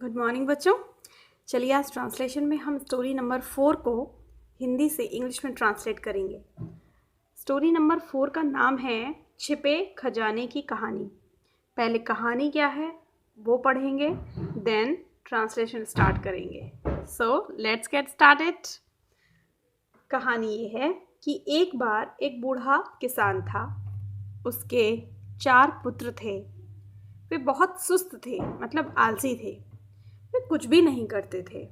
Good morning बच्चों। चलिए आज ट्रांसलेशन में हम स्टोरी नंबर 4 को हिंदी से इंग्लिश में ट्रांसलेट करेंगे। स्टोरी नंबर 4 का नाम है छिपे खजाने की कहानी। पहले कहानी क्या है वो पढ़ेंगे, देन ट्रांसलेशन स्टार्ट करेंगे। So let's get started. कहानी ये है कि एक बार एक बूढ़ा किसान था। उसके 4 पुत्र थे। वे बहुत सुस्त थे, मतलब आलसी थे। वे कुछ भी नहीं करते थे।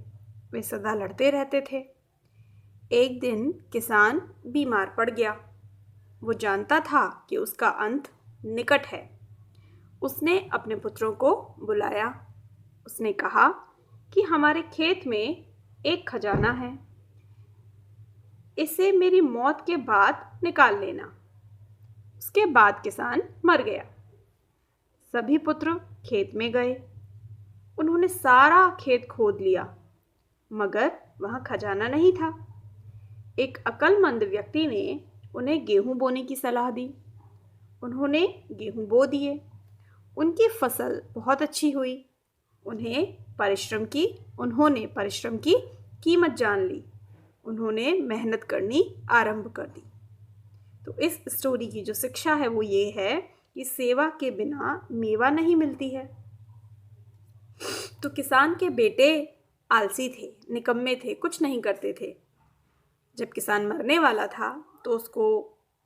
वे सदा लड़ते रहते थे। एक दिन किसान बीमार पड़ गया। वो जानता था कि उसका अंत निकट है। उसने अपने पुत्रों को बुलाया। उसने कहा कि हमारे खेत में एक खजाना है, इसे मेरी मौत के बाद निकाल लेना। उसके बाद किसान मर गया। सभी पुत्र खेत में गए। उन्होंने सारा खेत खोद लिया, मगर वहाँ खजाना नहीं था। एक अक्लमंद व्यक्ति ने उन्हें गेहूं बोने की सलाह दी। उन्होंने गेहूं बो दिए। उनकी फसल बहुत अच्छी हुई। उन्होंने परिश्रम की कीमत जान ली। उन्होंने मेहनत करनी आरंभ कर दी। तो इस स्टोरी की जो शिक्षा है वो ये है कि सेवा के बिना मेवा नहीं मिलती है। तो किसान के बेटे आलसी थे, निकम्मे थे, कुछ नहीं करते थे। जब किसान मरने वाला था तो उसको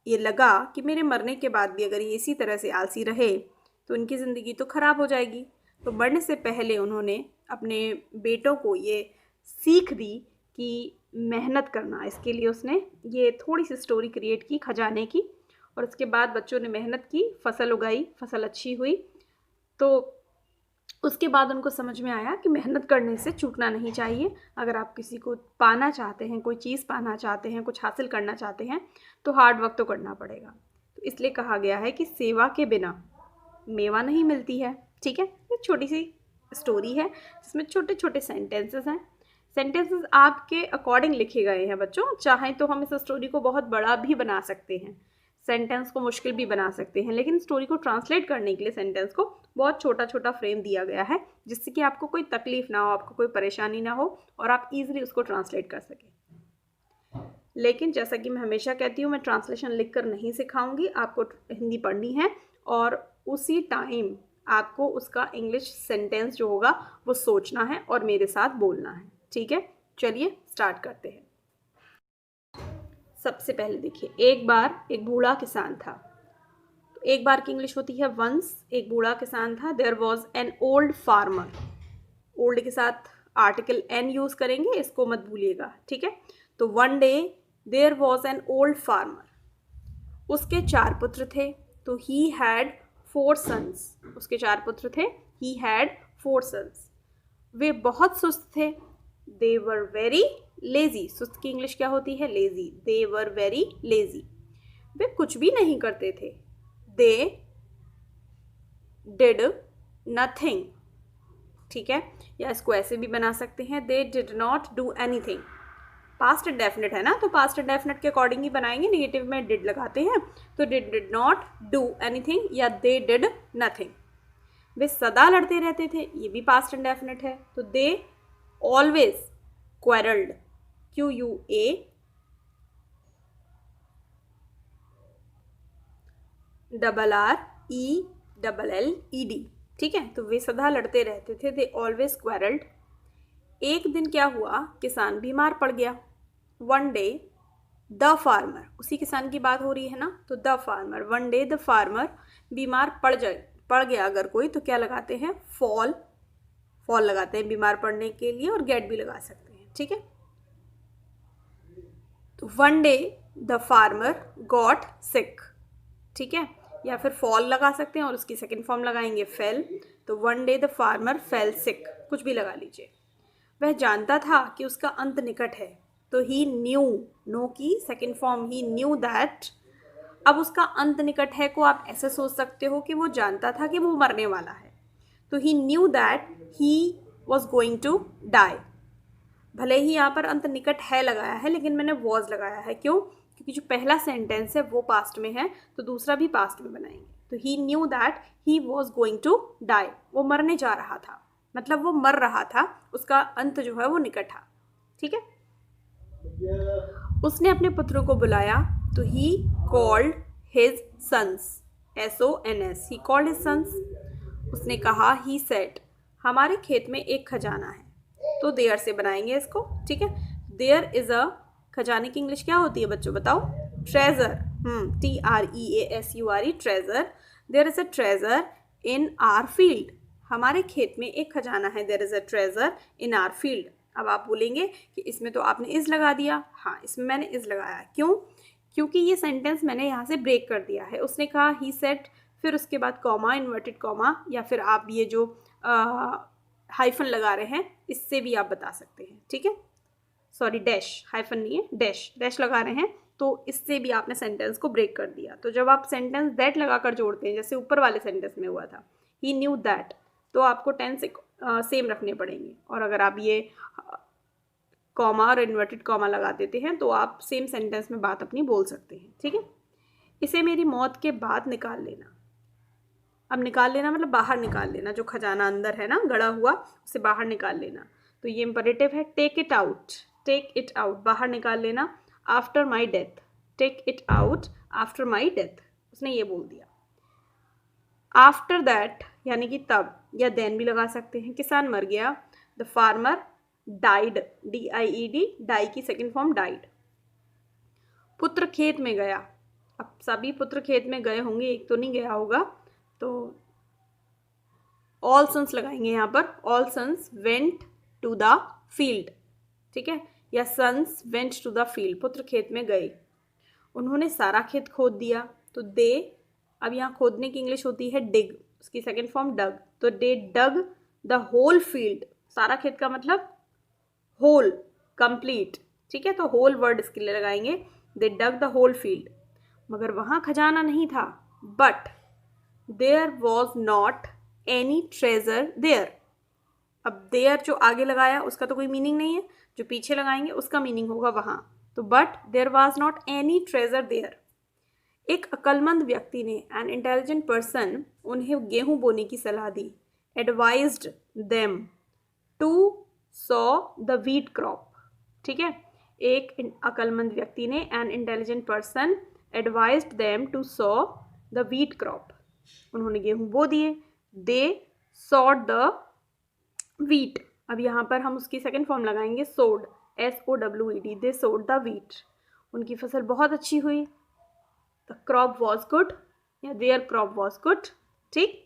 ये लगा कि मेरे मरने के बाद भी अगर ये इसी तरह से आलसी रहे तो उनकी ज़िंदगी तो ख़राब हो जाएगी। तो मरने से पहले उन्होंने अपने बेटों को ये सीख दी कि मेहनत करना। इसके लिए उसने ये थोड़ी सी स्टोरी क्रिएट की खजाने की, और उसके बाद बच्चों ने मेहनत की, फसल उगाई, फसल अच्छी हुई। तो उसके बाद उनको समझ में आया कि मेहनत करने से चूकना नहीं चाहिए। अगर आप किसी को पाना चाहते हैं, कोई चीज़ पाना चाहते हैं, कुछ हासिल करना चाहते हैं तो हार्ड वर्क तो करना पड़ेगा। तो इसलिए कहा गया है कि सेवा के बिना मेवा नहीं मिलती है। ठीक है, ये छोटी सी स्टोरी है जिसमें छोटे छोटे सेंटेंसेस हैं। सेंटेंसेस आपके अकॉर्डिंग लिखे गए हैं बच्चों। चाहें तो हम इस स्टोरी को बहुत बड़ा भी बना सकते हैं, सेंटेंस को मुश्किल भी बना सकते हैं, लेकिन स्टोरी को ट्रांसलेट करने के लिए सेंटेंस को बहुत छोटा छोटा फ्रेम दिया गया है, जिससे कि आपको कोई तकलीफ ना हो, आपको कोई परेशानी ना हो और आप इजीली उसको ट्रांसलेट कर सकें। लेकिन जैसा कि मैं हमेशा कहती हूँ, मैं ट्रांसलेशन लिख कर नहीं सिखाऊंगी। आपको हिंदी पढ़नी है और उसी टाइम आपको उसका इंग्लिश सेंटेंस जो होगा वो सोचना है और मेरे साथ बोलना है। ठीक है, चलिए स्टार्ट करते हैं। सबसे पहले देखिए, एक बार एक बूढ़ा किसान था। तो एक बार की इंग्लिश होती है वंस। एक बूढ़ा किसान था। There was an old farmer. Old के साथ आर्टिकल एन यूज करेंगे, इसको मत भूलिएगा। ठीक है, तो one day there was an old farmer. उसके 4 पुत्र थे। तो ही हैड 4 सन्स। उसके 4 पुत्र थे। He had 4 sons. वे बहुत सुस्त थे। They were very lazy. सुस्त की इंग्लिश क्या होती है? Lazy. They were very lazy. वे कुछ भी नहीं करते थे। They did nothing. ठीक है, या इसको ऐसे भी बना सकते हैं, they did not do anything. Past indefinite है ना, तो पास्ट इंडेफिनिट के अकॉर्डिंग ही बनाएंगे। नेगेटिव में डिड लगाते हैं, तो they did not do anything या दे डिड नथिंग। वे सदा लड़ते रहते थे, ये भी पास्ट इंडेफिनिट है। तो दे ऑलवेज क्वेरल्ड। QUARRELLED। ठीक है, तो वे सदा लड़ते रहते थे। They always quarrelled. एक दिन क्या हुआ, किसान बीमार पड़ गया। वन डे द फार्मर, उसी किसान की बात हो रही है ना, तो the farmer. One day the farmer बीमार पड़ गया। अगर कोई तो क्या लगाते हैं? फॉल लगाते हैं बीमार पड़ने के लिए, और गेट भी लगा सकते हैं। ठीक है, तो one day the farmer got sick. ठीक है, या फिर फॉल लगा सकते हैं और उसकी सेकेंड फॉर्म लगाएंगे फेल। तो one day the farmer fail सिक, कुछ भी लगा लीजिए। वह जानता था कि उसका अंत निकट है। तो ही न्यू, नो की second form, he knew that. अब उसका अंत निकट है को आप ऐसे सोच सकते हो कि वो जानता था कि वो मरने वाला है। तो he knew that he was going to die. भले ही यहाँ पर अंत निकट है लगाया है, लेकिन मैंने वॉज लगाया है। क्यों? क्योंकि जो पहला सेंटेंस है वो पास्ट में है, तो दूसरा भी पास्ट में बनाएंगे। तो he knew that he was going to die, वो मरने जा रहा था। मतलब वो मर रहा था, उसका अंत जो है वो निकट था। ठीक है। उसने अपने पुत्रों को बुलाया, तो he called his sons, SONS, he called his sons. उसने कहा, ही सेड, हमारे खेत में एक खजाना है। तो देयर से बनाएंगे इसको। ठीक है। देयर इज अ, खजाने की इंग्लिश क्या होती है बच्चों, बताओ? Treasure. TREASURE, treasure. There is a treasure in our field, हमारे खेत में एक खजाना है। There is a treasure in our field. अब आप बोलेंगे कि इसमें तो आपने इज लगा दिया। हाँ, इसमें मैंने इज लगाया। क्यों? क्योंकि ये सेंटेंस मैंने यहाँ से ब्रेक कर दिया है। उसने कहा, ही सेड, फिर उसके बाद कॉमा, इन्वर्टेड कॉमा, या फिर आप ये जो हाइफन लगा रहे हैं इससे भी आप बता सकते हैं। ठीक है। सॉरी, डैश, हाइफन नहीं है, डैश, डैश लगा रहे हैं तो इससे भी आपने सेंटेंस को ब्रेक कर दिया। तो जब आप सेंटेंस दैट लगाकर जोड़ते हैं, जैसे ऊपर वाले सेंटेंस में हुआ था, ही न्यू दैट, तो आपको टेंस सेम रखने पड़ेंगे। और अगर आप ये कॉमा और इन्वर्टेड कॉमा लगा देते हैं तो आप सेम सेंटेंस में बात अपनी बोल सकते हैं। ठीक है। इसे मेरी मौत के बाद निकाल लेना। अब निकाल लेना मतलब बाहर निकाल लेना, जो खजाना अंदर है ना गड़ा हुआ, उसे बाहर निकाल लेना। तो ये इंपरेटिव है, take it out, take it out, बाहर निकाल लेना। After my death, take it out after my death, उसने ये बोल दिया। आफ्टर दैट यानी कि तब, या देन भी लगा सकते हैं। किसान मर गया, the farmer died, DIED, die की सेकेंड फॉर्म डाइड। पुत्र खेत में गया, अब सभी पुत्र खेत में गए होंगे, एक तो नहीं गया होगा, तो ऑल सन्स लगाएंगे यहाँ पर। All sons went to the field. ठीक है। या sons went to the field, पुत्र खेत में गए। उन्होंने सारा खेत खोद दिया, तो दे, अब यहाँ खोदने की इंग्लिश होती है डिग, उसकी सेकेंड फॉर्म डग, तो दे डग द होल फील्ड। सारा खेत का मतलब होल, कंप्लीट। ठीक है। तो होल वर्ड इसके लिए लगाएंगे, they dug the whole field. मगर वहाँ खजाना नहीं था, but there was not any treasure there. अब देयर जो आगे लगाया उसका तो कोई मीनिंग नहीं है, जो पीछे लगाएंगे उसका मीनिंग होगा वहाँ। तो but there was not any treasure there. एक अक्लमंद व्यक्ति ने, एन इंटेलिजेंट पर्सन, उन्हें गेहूं बोने की सलाह दी। Advised them to sow the wheat crop. ठीक है। एक अक्लमंद व्यक्ति ने, an intelligent person, advised them to sow the wheat crop, उन्होंने गेहूं बो दिए। दे सॉड द वीट, अब यहाँ पर हम उसकी सेकेंड फॉर्म लगाएंगे, सोड, SOWED, दे सोड द वीट, उनकी फसल बहुत अच्छी हुई। द क्रॉप वॉज गुड, या देयर क्रॉप वॉज गुड। ठीक।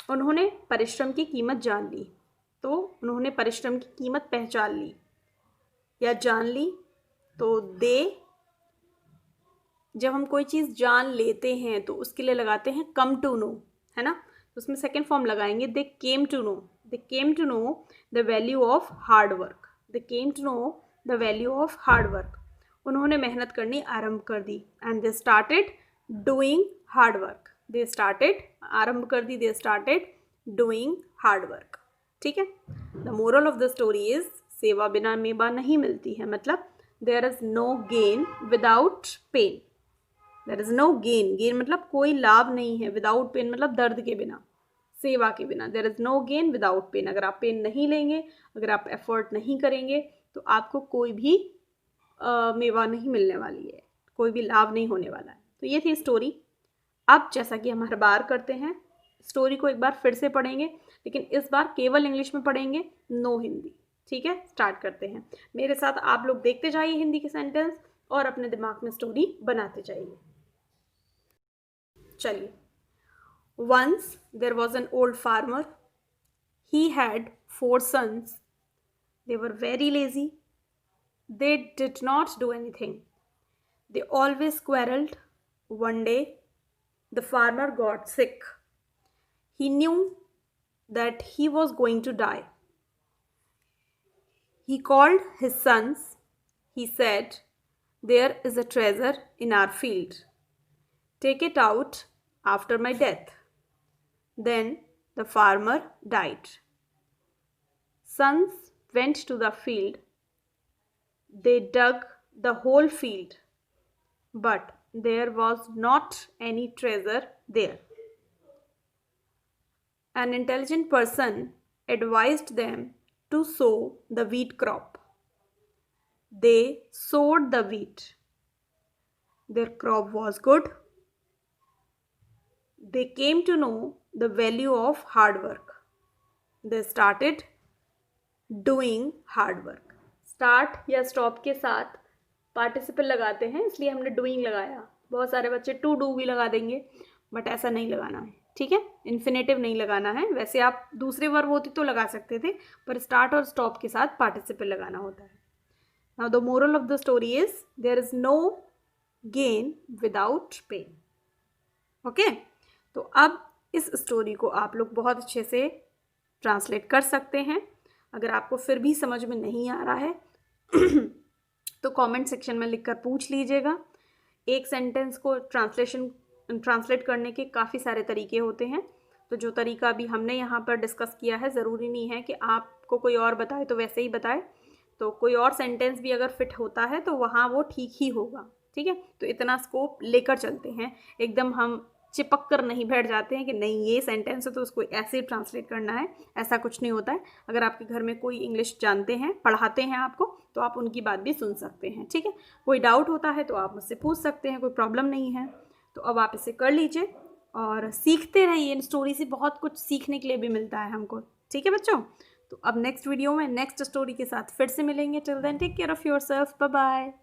उन्होंने परिश्रम की कीमत जान ली, तो उन्होंने परिश्रम की कीमत पहचान ली या जान ली। तो दे, जब हम कोई चीज़ जान लेते हैं तो उसके लिए लगाते हैं कम टू नो, है ना। तो उसमें सेकेंड फॉर्म लगाएंगे, they came to know, they came to know the value of hard work, they came to know the value of hard work. उन्होंने मेहनत करनी आरंभ कर दी, and they started doing hard work, they started, आरंभ कर दी, they started doing hard work. ठीक है। The moral of the story is, सेवा बिना मेवा नहीं मिलती है, मतलब there is no gain without pain. There is no gain, gain मतलब कोई लाभ नहीं है, विदाउट पेन मतलब दर्द के बिना, सेवा के बिना। There is no gain without pain, अगर आप पेन नहीं लेंगे, अगर आप एफर्ट नहीं करेंगे तो आपको कोई भी मेवा नहीं मिलने वाली है, कोई भी लाभ नहीं होने वाला है। तो ये थी स्टोरी। अब जैसा कि हम हर बार करते हैं, स्टोरी को एक बार फिर से पढ़ेंगे, लेकिन इस बार केवल इंग्लिश में पढ़ेंगे, नो हिंदी। ठीक है। स्टार्ट करते हैं। मेरे साथ आप लोग देखते जाइए हिंदी के सेंटेंस और अपने दिमाग में स्टोरी बनाते जाइए। चलिए। Once there was an old farmer. He had 4 sons. They were very lazy. They did not do anything. They always quarreled. One day, the farmer got sick. He knew that he was going to die. He called his sons. He said, there is a treasure in our field. Take it out after my death. Then the farmer died. Sons went to the field. They dug the whole field, but there was not any treasure there. An intelligent person advised them to sow the wheat crop. They sowed the wheat. Their crop was good. They came to know the value of hard work. They started doing hard work. Start या stop के साथ participle लगाते हैं, इसलिए हमने doing लगाया. बहुत सारे बच्चे टू डू भी लगा देंगे, बट ऐसा नहीं लगाना है, ठीक है. इन्फिनेटिव नहीं लगाना है. वैसे आप दूसरे वर्ब होती तो लगा सकते थे, पर स्टार्ट और स्टॉप के साथ पार्टिसिपल लगाना होता है. Now the moral of the story is there is no gain without pain. Okay, तो अब इस स्टोरी को आप लोग बहुत अच्छे से ट्रांसलेट कर सकते हैं. अगर आपको फिर भी समझ में नहीं आ रहा है तो कमेंट सेक्शन में लिखकर पूछ लीजिएगा. एक सेंटेंस को ट्रांसलेट करने के काफ़ी सारे तरीके होते हैं. तो जो तरीका अभी हमने यहाँ पर डिस्कस किया है, ज़रूरी नहीं है कि आपको कोई और बताए तो वैसे ही बताए. तो कोई और सेंटेंस भी अगर फिट होता है तो वहाँ वो ठीक ही होगा, ठीक है. तो इतना स्कोप लेकर चलते हैं, एकदम हम चिपक कर नहीं बैठ जाते हैं कि नहीं ये सेंटेंस है तो उसको ऐसे ट्रांसलेट करना है. ऐसा कुछ नहीं होता है. अगर आपके घर में कोई इंग्लिश जानते हैं, पढ़ाते हैं आपको, तो आप उनकी बात भी सुन सकते हैं, ठीक है. कोई डाउट होता है तो आप मुझसे पूछ सकते हैं, कोई प्रॉब्लम नहीं है. तो अब आप इसे कर लीजिए और सीखते रहिए. इन स्टोरी से बहुत कुछ सीखने के लिए भी मिलता है हमको, ठीक है बच्चों. तो अब नेक्स्ट वीडियो में नेक्स्ट स्टोरी के साथ फिर से मिलेंगे. Till then take care of yourself. Bye bye.